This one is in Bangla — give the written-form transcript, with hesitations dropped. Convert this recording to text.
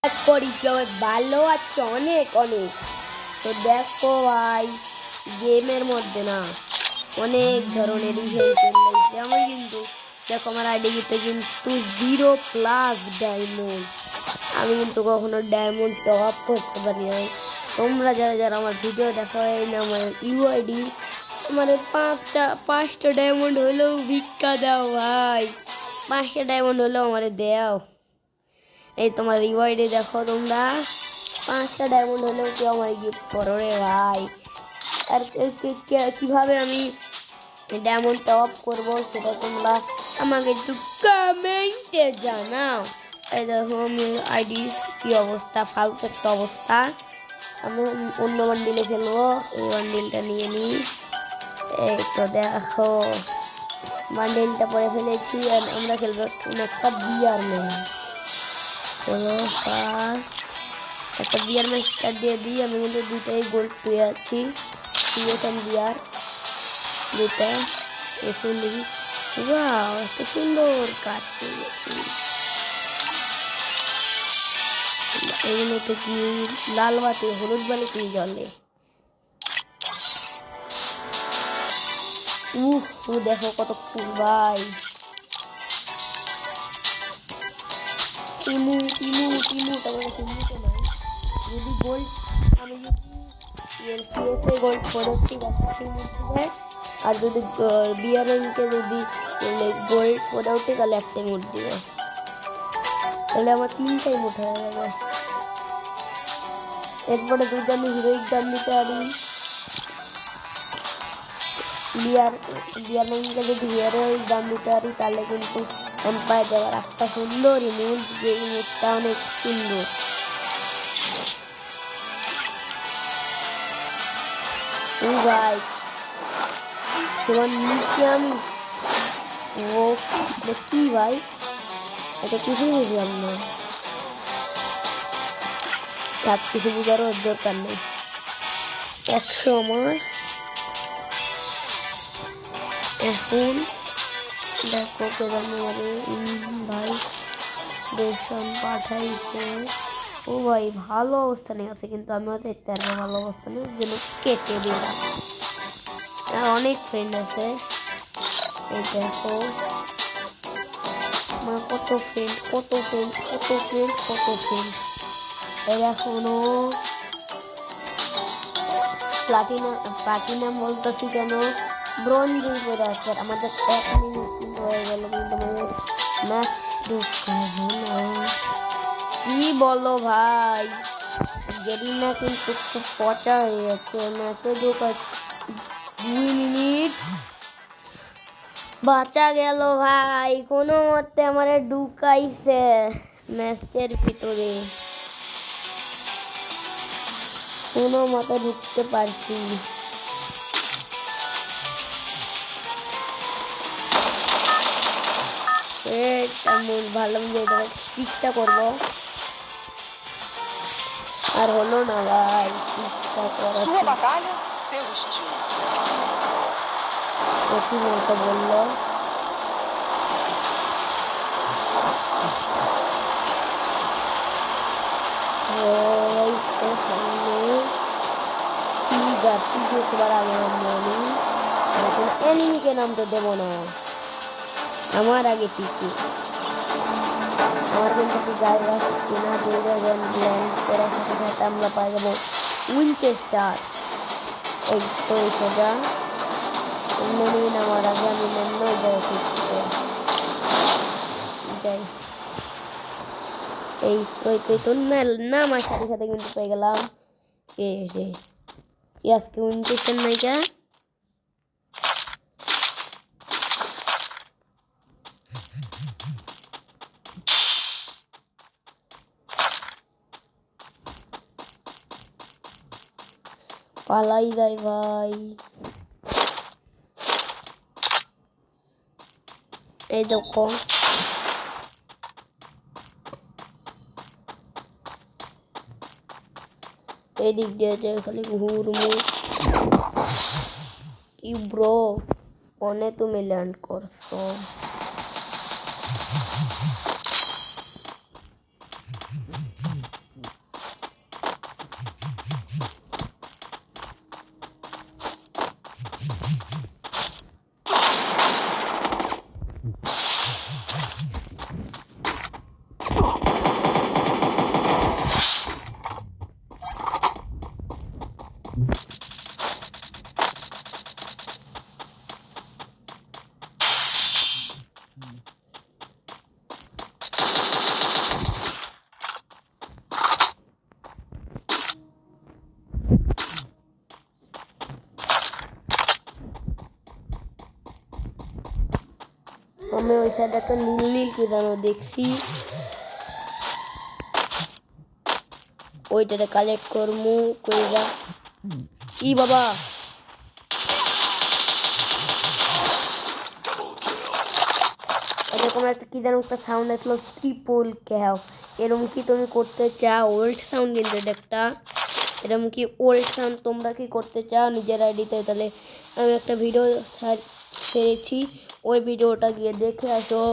করি সবাই ভালো আছে অনেক অনেক। তো দেখো ভাই, গেমের মধ্যে না অনেক ধরনের ইভেন্ট চলে এসেছে। আমি কিন্তু দেখো আমার আইডিতে কিন্তু 0+ ডায়মন্ড। আমি কিন্তু কখনো ডায়মন্ড টপ করতে পারি নাই। তোমরা যারা যারা আমার ভিডিও দেখো না, আমার ইউআইডি আমার পাঁচটা ডায়মন্ড হলেও ভিক্ষা দাও ভাই, 5টা ডায়মন্ড হলেও আমার দাও। এই তোমার রিওয়ার্ডে দেখো তোমরা 5টা ডায়মন্ড হলেও কেউ আমার গিফট করো রে ভাই। আর কিভাবে আমি ডায়মন্ড টপ করব সেটা তোমরা আমাকে একটু কমেন্টে জানাও। এই দেখো আমি আইডি কি অবস্থা, ফালতু একটা অবস্থা। আমি অন্য বান্ডিলে খেলবো, এই বান্ডিলটা নিয়ে নিই। এই তো দেখো বান্ডিলটা পরে ফেলেছি আর আমরা খেলবো একটা বিয়ার ম্যাচ। চলো ফার্স্ট একটা বিয়ার ম্যাচটা দিয়ে দিই। আমি কিন্তু দুটাই গোল্ড পেয়ে আছি, সিএসএম বিয়ার দুটা। এখন দেখি, ওয়াও একটা সুন্দর কাঠ পেয়ে গেছি। এগুলোতে কি লাল বাতি হলুদ বালিতে জ্বলে। দেখো কত ফুল ভাই। টিমু টিমু টিমু তারপরে টিমুতে নাই যদি গোল্ড, আমি যদি সিএসএ গোল্ড প্রোডাক্টটি দেখাচ্ছি, আর যদি বিয়ার র্যাঙ্কে যদি গোল্ড প্রোডাক্টে তাহলে একটাই মুট দিবে, তাহলে আমার 3টাই মুট হয়ে যাবে। এরপরে যদি আমি হিরোইক গান দিতে পারি, বিয়ার র্যাঙ্কে যদি হিরোইক গান দিতে পারি তাহলে কিন্তু এম্পায়ার দেওয়ার একটা সুন্দর ইমোট, যে ইমোটটা অনেক সুন্দর। ভাই সবার নিচে আমি, ও কি ভাই, এটা কিছুই বুঝলাম না। তার কিছু বুঝারও দরকার নেই। 100 আমার। এখন দেখো কেদার ভাই রেশন পাঠাইছে। ও ভাই ভালো অবস্থানে আছে, কিন্তু আমিও দেখতে পারবো ভালো অবস্থানের জন্য কেটে দিলাম। আর অনেক ফ্রেন্ড আছে, এই দেখো আমার কত ফ্রেন্ড কত ফ্রেন্ড কত ফ্রেন্ড কত ফ্রেন্ড। এই এখনো প্লাটিনাম বলতেছি কেন, ব্রোঞ্জেই পড়ে আছে। আমাদের 1 মিনিট কিন্তু হয়ে গেল, কিন্তু আমাদের ম্যাচ ঢুকাবো না। কি বলো ভাই, গেরিনা কিন্তু খুব পচা হয়ে যাচ্ছে। ম্যাচে ঢুকাচ্ছে 2 মিনিট বাঁচা গেল ভাই, কোনো মতে আমার ঢুকাইছে ম্যাচের ভিতরে, কোনো মতে ঢুকতে পারছি। ভালো স্টিকটা করবো, আর হলো না ভাই স্টিকটা করা। কি বলতো বললো, তো সামনে পিকে সবার আগে নামবো আমি, এখন এনিমিকে নামতে দেবো না, আমার আগে পিকে। আমার কিন্তু জায়গা হচ্ছে না, যে জায়গায় ল্যান্ড করার সাথে সাথে আমরা পাই যাবো উইনচেস্টার। এই তো সোজা অন্য আমার আগে আমি নেমে যাই ঠিক যাই। এই তো না আমার সাথে সাথে কিন্তু পেয়ে গেলাম কে এসে আজকে উইনচেস্টার নাইকা। পালাই যায় ভাই, এই দেখো এদিক দিয়ে যায় খালি ঘুরমু। কি ব্রো ফোনে তুমি ল্যান্ড করছো, সাইডে একটা নীল নীল কি যেন দেখছি, ওইটারে কালেক্ট করমু কইরা। ই বাবা, এরকম একটা কি যেন একটা সাউন্ড আসলো, ট্রিপল ক্যাও। এরকম কি তুমি করতে চাও? ওল্ড সাউন্ড কিন্তু এটা একটা, এরকম কি ওল্ড সাউন্ড তোমরা কি করতে চাও নিজের আইডিতে? তাহলে আমি একটা ভিডিও ছেড়েছি, ওই ভিডিওটা গিয়ে দেখে আসো।